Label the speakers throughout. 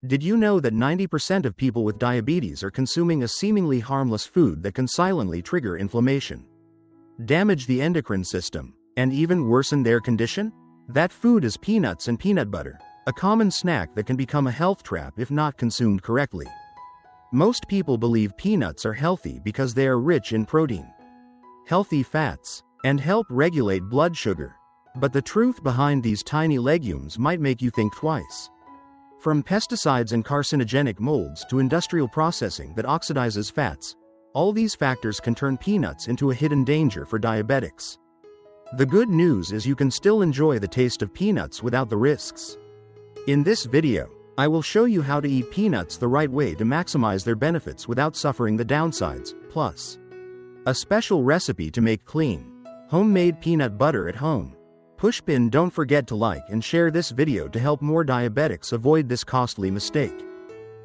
Speaker 1: Did you know that 90% of people with diabetes are consuming a seemingly harmless food that can silently trigger inflammation, damage the endocrine system, and even worsen their condition? That food is peanuts and peanut butter, a common snack that can become a health trap if not consumed correctly. Most people believe peanuts are healthy because they are rich in protein, healthy fats, and help regulate blood sugar. But the truth behind these tiny legumes might make you think twice. From pesticides and carcinogenic molds to industrial processing that oxidizes fats, all these factors can turn peanuts into a hidden danger for diabetics. The good news is you can still enjoy the taste of peanuts without the risks. In this video, I will show you how to eat peanuts the right way to maximize their benefits without suffering the downsides, plus a special recipe to make clean, homemade peanut butter at home. Pushpin, don't forget to like and share this video to help more diabetics avoid this costly mistake.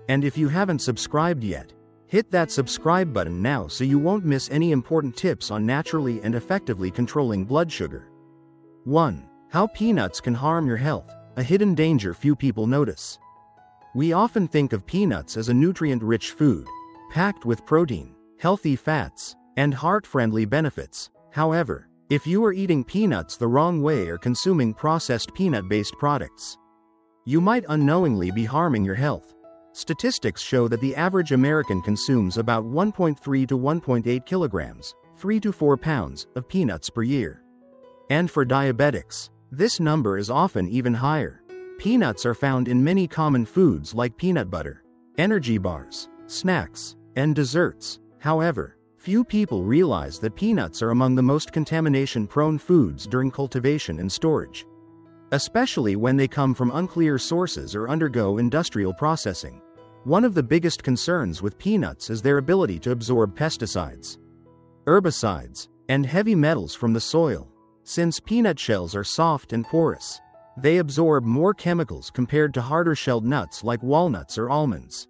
Speaker 1: And if you haven't subscribed yet, hit that subscribe button now so you won't miss any important tips on naturally and effectively controlling blood sugar. 1. How peanuts can harm your health, a hidden danger few people notice. We often think of peanuts as a nutrient-rich food, packed with protein, healthy fats, and heart-friendly benefits. However, if you are eating peanuts the wrong way or consuming processed peanut-based products, you might unknowingly be harming your health. Statistics show that the average American consumes about 1.3 to 1.8 kilograms, 3 to 4 pounds, of peanuts per year. And for diabetics, this number is often even higher. Peanuts are found in many common foods like peanut butter, energy bars, snacks, and desserts. However, few people realize that peanuts are among the most contamination-prone foods during cultivation and storage, especially when they come from unclear sources or undergo industrial processing. One of the biggest concerns with peanuts is their ability to absorb pesticides, herbicides, and heavy metals from the soil. Since peanut shells are soft and porous, they absorb more chemicals compared to harder-shelled nuts like walnuts or almonds.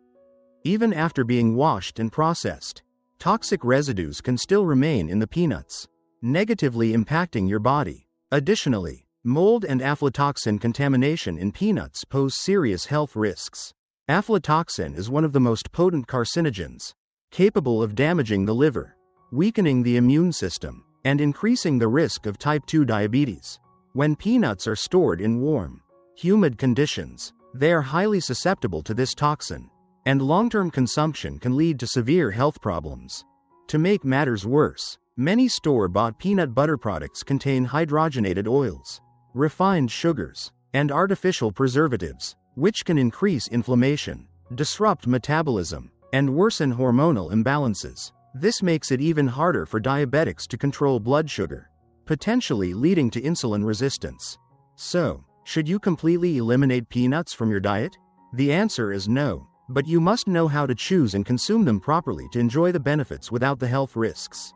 Speaker 1: Even after being washed and processed, toxic residues can still remain in the peanuts, negatively impacting your body. Additionally, mold and aflatoxin contamination in peanuts pose serious health risks. Aflatoxin is one of the most potent carcinogens, capable of damaging the liver, weakening the immune system, and increasing the risk of type 2 diabetes. When peanuts are stored in warm, humid conditions, they are highly susceptible to this toxin, and long-term consumption can lead to severe health problems. To make matters worse, many store-bought peanut butter products contain hydrogenated oils, refined sugars, and artificial preservatives, which can increase inflammation, disrupt metabolism, and worsen hormonal imbalances. This makes it even harder for diabetics to control blood sugar, potentially leading to insulin resistance. So, should you completely eliminate peanuts from your diet? The answer is no. But you must know how to choose and consume them properly to enjoy the benefits without the health risks.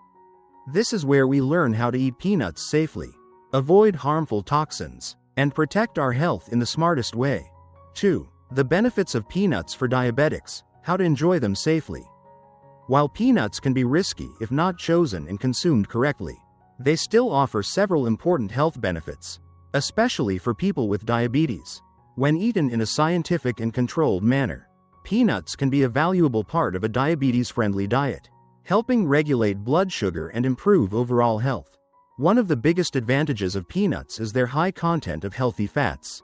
Speaker 1: This is where we learn how to eat peanuts safely, avoid harmful toxins, and protect our health in the smartest way. 2. The benefits of peanuts for diabetics, how to enjoy them safely. While peanuts can be risky if not chosen and consumed correctly, they still offer several important health benefits, especially for people with diabetes. When eaten in a scientific and controlled manner, peanuts can be a valuable part of a diabetes-friendly diet, helping regulate blood sugar and improve overall health. One of the biggest advantages of peanuts is their high content of healthy fats,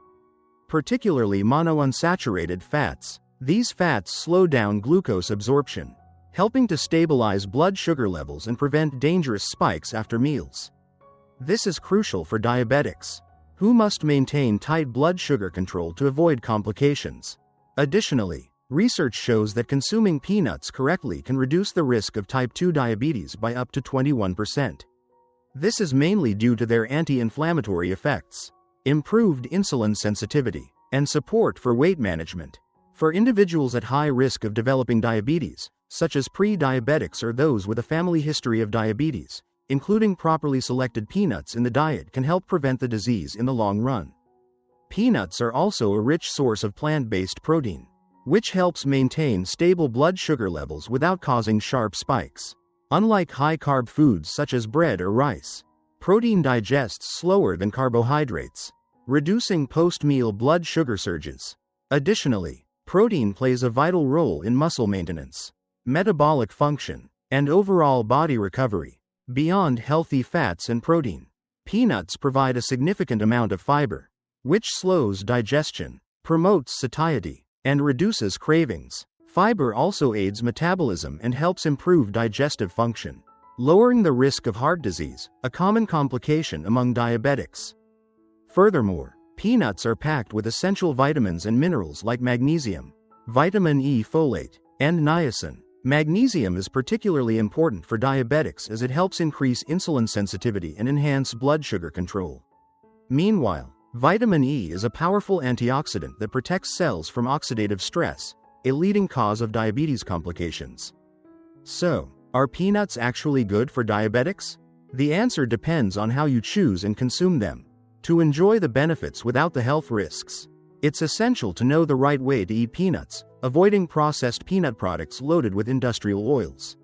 Speaker 1: particularly monounsaturated fats. These fats slow down glucose absorption, helping to stabilize blood sugar levels and prevent dangerous spikes after meals. This is crucial for diabetics, who must maintain tight blood sugar control to avoid complications. Additionally, research shows that consuming peanuts correctly can reduce the risk of type 2 diabetes by up to 21%. This is mainly due to their anti-inflammatory effects, improved insulin sensitivity, and support for weight management. For individuals at high risk of developing diabetes, such as pre-diabetics or those with a family history of diabetes, including properly selected peanuts in the diet can help prevent the disease in the long run. Peanuts are also a rich source of plant-based protein, which helps maintain stable blood sugar levels without causing sharp spikes. Unlike high-carb foods such as bread or rice, protein digests slower than carbohydrates, reducing post-meal blood sugar surges. Additionally, Protein plays a vital role in muscle maintenance, metabolic function, and overall body recovery. Beyond healthy fats and protein, peanuts provide a significant amount of fiber, which slows digestion, promotes satiety, and reduces cravings. Fiber also aids metabolism and helps improve digestive function, lowering the risk of heart disease, a common complication among diabetics. Furthermore, peanuts are packed with essential vitamins and minerals like magnesium, vitamin E folate, and niacin. Magnesium is particularly important for diabetics as it helps increase insulin sensitivity and enhance blood sugar control. Meanwhile, vitamin E is a powerful antioxidant that protects cells from oxidative stress, a leading cause of diabetes complications. So, are peanuts actually good for diabetics? The answer depends on how you choose and consume them. To enjoy the benefits without the health risks, it's essential to know the right way to eat peanuts, avoiding processed peanut products loaded with industrial oils,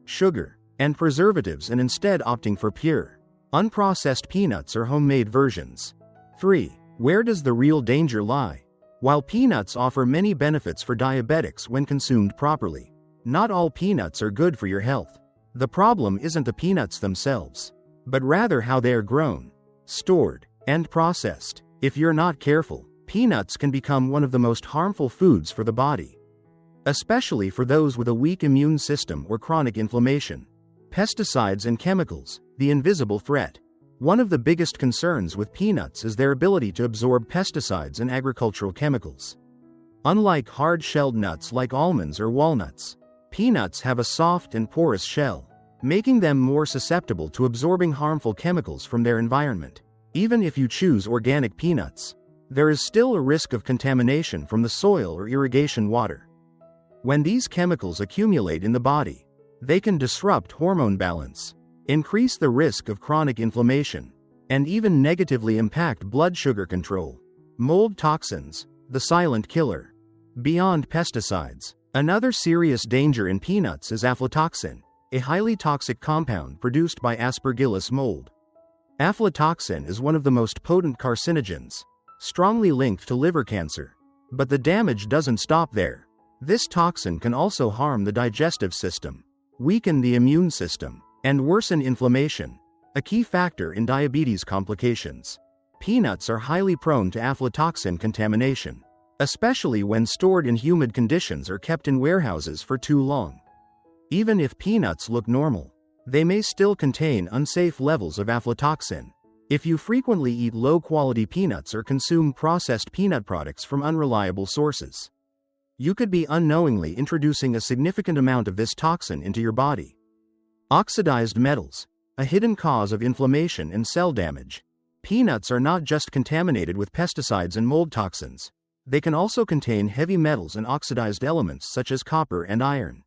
Speaker 1: sugar, and preservatives, and instead opting for pure, unprocessed peanuts or homemade versions. 3. Where does the real danger lie? While peanuts offer many benefits for diabetics when consumed properly, not all peanuts are good for your health. The problem isn't the peanuts themselves, but rather how they are grown, stored, and processed. If you're not careful, peanuts can become one of the most harmful foods for the body, especially for those with a weak immune system or chronic inflammation. Pesticides and chemicals, the invisible threat. One of the biggest concerns with peanuts is their ability to absorb pesticides and agricultural chemicals. Unlike hard-shelled nuts like almonds or walnuts, peanuts have a soft and porous shell, making them more susceptible to absorbing harmful chemicals from their environment. Even if you choose organic peanuts, there is still a risk of contamination from the soil or irrigation water. When these chemicals accumulate in the body, they can disrupt hormone balance, increase the risk of chronic inflammation, and even negatively impact blood sugar control. Mold toxins, the silent killer. Beyond pesticides, another serious danger in peanuts is aflatoxin, a highly toxic compound produced by Aspergillus mold. Aflatoxin is one of the most potent carcinogens, strongly linked to liver cancer. But the damage doesn't stop there. This toxin can also harm the digestive system, weaken the immune system, and worsen inflammation, a key factor in diabetes complications. Peanuts are highly prone to aflatoxin contamination, especially when stored in humid conditions or kept in warehouses for too long. Even if peanuts look normal, they may still contain unsafe levels of aflatoxin. If you frequently eat low-quality peanuts or consume processed peanut products from unreliable sources, you could be unknowingly introducing a significant amount of this toxin into your body. Oxidized metals, a hidden cause of inflammation and cell damage. Peanuts are not just contaminated with pesticides and mold toxins, they can also contain heavy metals and oxidized elements such as copper and iron,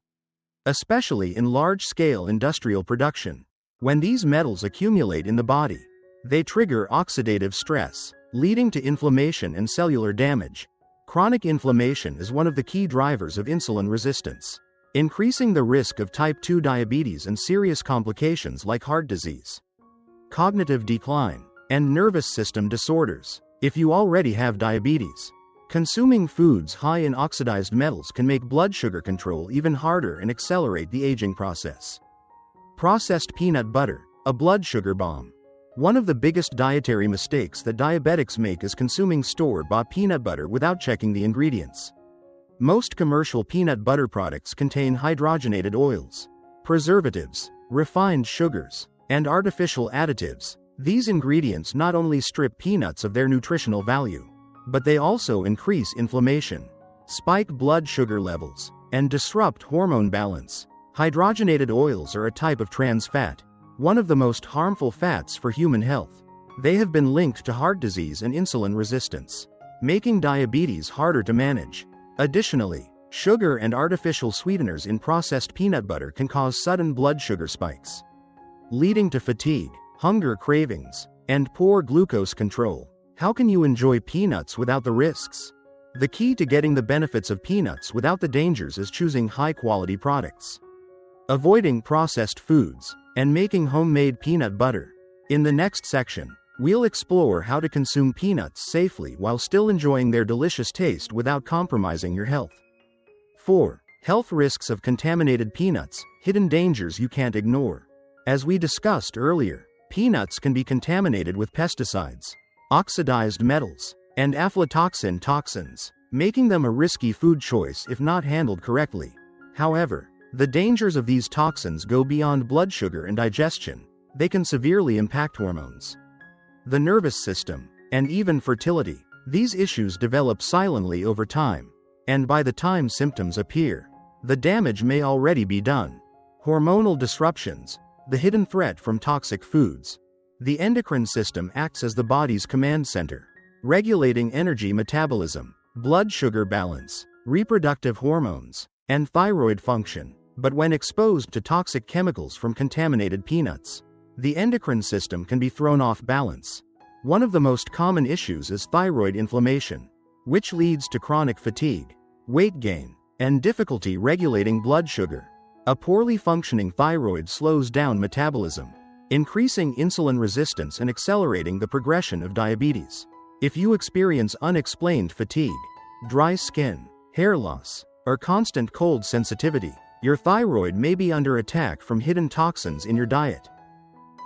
Speaker 1: especially in large-scale industrial production. When these metals accumulate in the body, they trigger oxidative stress, leading to inflammation and cellular damage. Chronic inflammation is one of the key drivers of insulin resistance, increasing the risk of type 2 diabetes and serious complications like heart disease, cognitive decline, and nervous system disorders. If you already have diabetes, consuming foods high in oxidized metals can make blood sugar control even harder and accelerate the aging process. Processed peanut butter, a blood sugar bomb. One of the biggest dietary mistakes that diabetics make is consuming store-bought peanut butter without checking the ingredients. Most commercial peanut butter products contain hydrogenated oils, preservatives, refined sugars, and artificial additives. These ingredients not only strip peanuts of their nutritional value, but they also increase inflammation, spike blood sugar levels, and disrupt hormone balance. Hydrogenated oils are a type of trans fat, one of the most harmful fats for human health. They have been linked to heart disease and insulin resistance, making diabetes harder to manage. Additionally, sugar and artificial sweeteners in processed peanut butter can cause sudden blood sugar spikes, leading to fatigue, hunger cravings, and poor glucose control. How can you enjoy peanuts without the risks? The key to getting the benefits of peanuts without the dangers is choosing high-quality products, avoiding processed foods, and making homemade peanut butter. In the next section, We'll explore how to consume peanuts safely while still enjoying their delicious taste without compromising your health. 4. Health risks of contaminated peanuts, hidden dangers you can't ignore. As we discussed earlier, peanuts can be contaminated with pesticides, oxidized metals, and aflatoxin toxins, making them a risky food choice if not handled correctly. However, the dangers of these toxins go beyond blood sugar and digestion. They can severely impact hormones, the nervous system, and even fertility. These issues develop silently over time, and by the time symptoms appear, the damage may already be done. Hormonal disruptions, the hidden threat from toxic foods. The endocrine system acts as the body's command center, regulating energy metabolism, blood sugar balance, reproductive hormones, and thyroid function. But when exposed to toxic chemicals from contaminated peanuts, the endocrine system can be thrown off balance. One of the most common issues is thyroid inflammation, which leads to chronic fatigue, weight gain, and difficulty regulating blood sugar. A poorly functioning thyroid slows down metabolism, increasing insulin resistance and accelerating the progression of diabetes. If you experience unexplained fatigue, dry skin, hair loss, or constant cold sensitivity, your thyroid may be under attack from hidden toxins in your diet.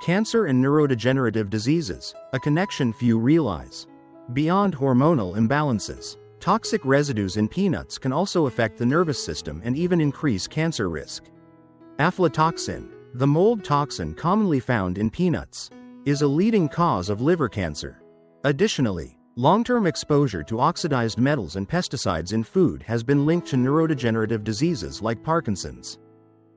Speaker 1: Cancer and neurodegenerative diseases, a connection few realize. Beyond hormonal imbalances, toxic residues in peanuts can also affect the nervous system and even increase cancer risk. Aflatoxin, the mold toxin commonly found in peanuts, is a leading cause of liver cancer. Additionally, long-term exposure to oxidized metals and pesticides in food has been linked to neurodegenerative diseases like Parkinson's,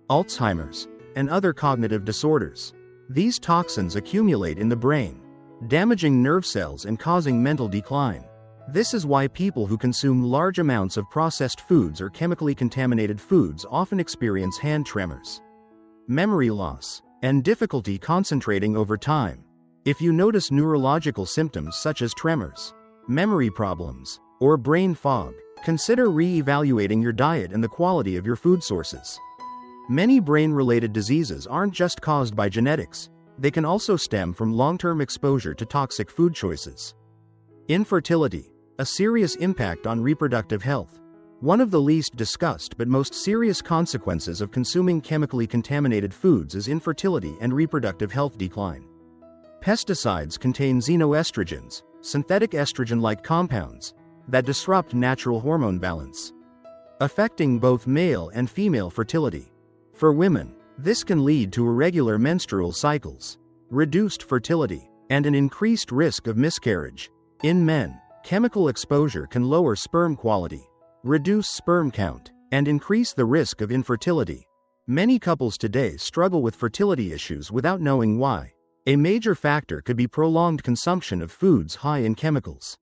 Speaker 1: Alzheimer's, and other cognitive disorders. These toxins accumulate in the brain, damaging nerve cells and causing mental decline. This is why people who consume large amounts of processed foods or chemically contaminated foods often experience hand tremors, memory loss, and difficulty concentrating over time. If you notice neurological symptoms such as tremors, memory problems, or brain fog, consider re-evaluating your diet and the quality of your food sources. Many brain-related diseases aren't just caused by genetics, they can also stem from long-term exposure to toxic food choices. Infertility, a serious impact on reproductive health. One of the least discussed but most serious consequences of consuming chemically contaminated foods is infertility and reproductive health decline. Pesticides contain xenoestrogens, synthetic estrogen-like compounds, that disrupt natural hormone balance, affecting both male and female fertility. For women, this can lead to irregular menstrual cycles, reduced fertility, and an increased risk of miscarriage. In men, chemical exposure can lower sperm quality, reduce sperm count, and increase the risk of infertility. Many couples today struggle with fertility issues without knowing why. A major factor could be prolonged consumption of foods high in chemicals.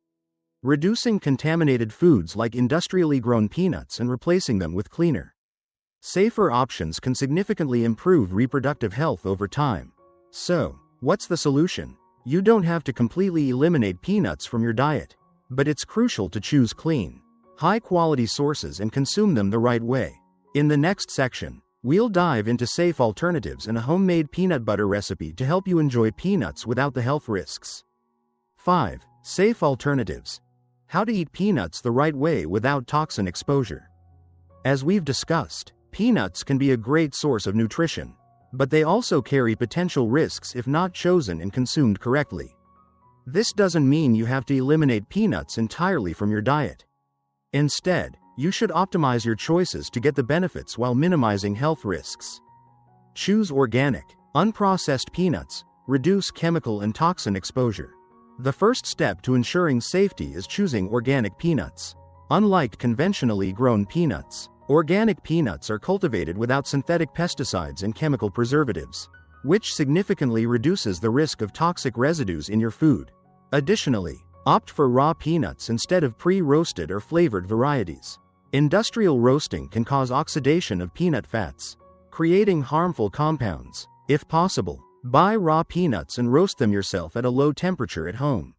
Speaker 1: Reducing contaminated foods like industrially grown peanuts and replacing them with cleaner, safer options can significantly improve reproductive health over time. So, what's the solution? You don't have to completely eliminate peanuts from your diet, but it's crucial to choose clean, high-quality sources and consume them the right way. In the next section, we'll dive into safe alternatives and a homemade peanut butter recipe to help you enjoy peanuts without the health risks. 5. Safe alternatives. How to eat peanuts the right way without toxin exposure. As we've discussed, peanuts can be a great source of nutrition, but they also carry potential risks if not chosen and consumed correctly. This doesn't mean you have to eliminate peanuts entirely from your diet. Instead, you should optimize your choices to get the benefits while minimizing health risks. Choose organic, unprocessed peanuts, reduce chemical and toxin exposure. The first step to ensuring safety is choosing organic peanuts. Unlike conventionally grown peanuts, organic peanuts are cultivated without synthetic pesticides and chemical preservatives, which significantly reduces the risk of toxic residues in your food. Additionally, opt for raw peanuts instead of pre-roasted or flavored varieties. Industrial roasting can cause oxidation of peanut fats, creating harmful compounds. If possible, buy raw peanuts and roast them yourself at a low temperature at home.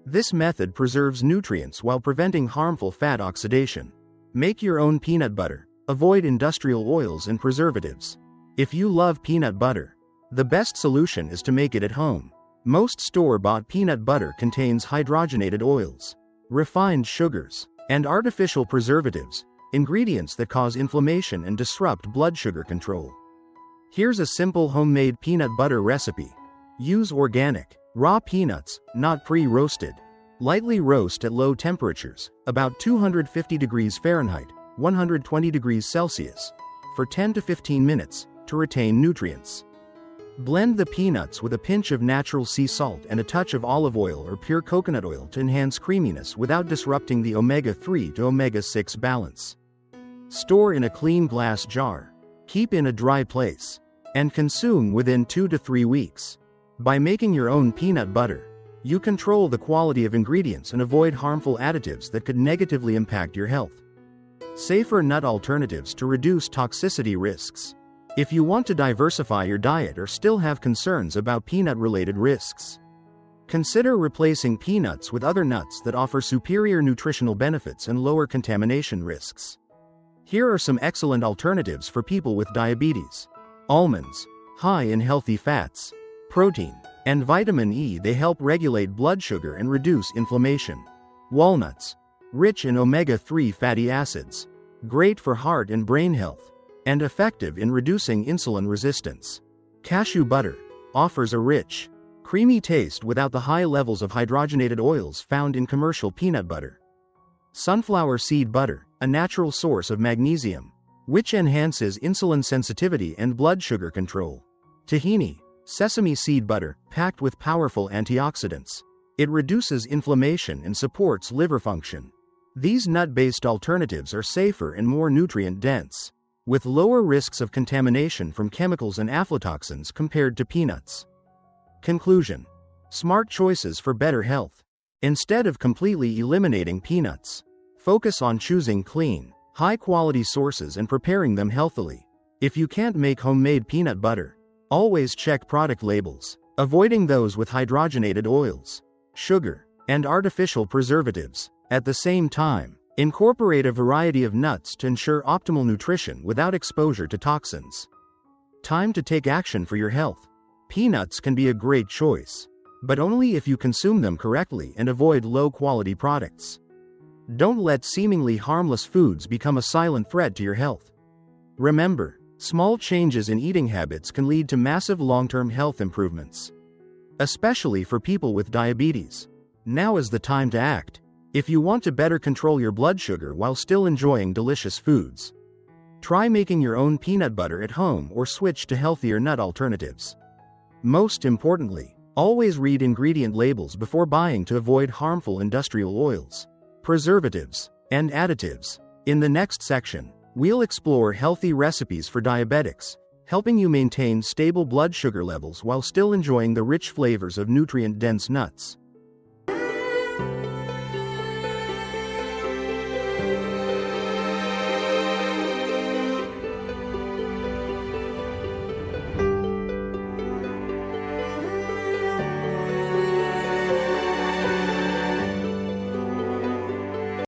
Speaker 1: This method preserves nutrients while preventing harmful fat oxidation. Make your own peanut butter. Avoid industrial oils and preservatives. If you love peanut butter, the best solution is to make it at home. Most store-bought peanut butter contains hydrogenated oils, refined sugars, and artificial preservatives, ingredients that cause inflammation and disrupt blood sugar control. Here's a simple homemade peanut butter recipe. Use organic, raw peanuts, not pre-roasted. Lightly roast at low temperatures, about 250 degrees Fahrenheit, 120 degrees Celsius, for 10 to 15 minutes, to retain nutrients. Blend the peanuts with a pinch of natural sea salt and a touch of olive oil or pure coconut oil to enhance creaminess without disrupting the omega-3 to omega-6 balance. Store in a clean glass jar. Keep in a dry place. And consume within 2 to 3 weeks. By making your own peanut butter, you control the quality of ingredients and avoid harmful additives that could negatively impact your health. Safer nut alternatives to reduce toxicity risks. If you want to diversify your diet or still have concerns about peanut-related risks, consider replacing peanuts with other nuts that offer superior nutritional benefits and lower contamination risks. Here are some excellent alternatives for people with diabetes. Almonds, high in healthy fats, protein, and vitamin E. They help regulate blood sugar and reduce inflammation. Walnuts, rich in omega-3 fatty acids, great for heart and brain health, and effective in reducing insulin resistance. Cashew butter offers a rich, creamy taste without the high levels of hydrogenated oils found in commercial peanut butter. Sunflower seed butter, a natural source of magnesium, which enhances insulin sensitivity and blood sugar control. Tahini, sesame seed butter, packed with powerful antioxidants. It reduces inflammation and supports liver function. These nut-based alternatives are safer and more nutrient-dense, with lower risks of contamination from chemicals and aflatoxins compared to peanuts. Conclusion: smart choices for better health. Instead of completely eliminating peanuts, focus on choosing clean, high-quality sources and preparing them healthily. If you can't make homemade peanut butter, always check product labels, avoiding those with hydrogenated oils, sugar, and artificial preservatives. At the same time, incorporate a variety of nuts to ensure optimal nutrition without exposure to toxins. Time to take action for your health. Peanuts can be a great choice, but only if you consume them correctly and avoid low-quality products. Don't let seemingly harmless foods become a silent threat to your health. Remember, small changes in eating habits can lead to massive long-term health improvements, especially for people with diabetes. Now is the time to act. If you want to better control your blood sugar while still enjoying delicious foods, try making your own peanut butter at home or switch to healthier nut alternatives. Most importantly, always read ingredient labels before buying to avoid harmful industrial oils, preservatives, and additives. In the next section, we'll explore healthy recipes for diabetics, helping you maintain stable blood sugar levels while still enjoying the rich flavors of nutrient-dense nuts.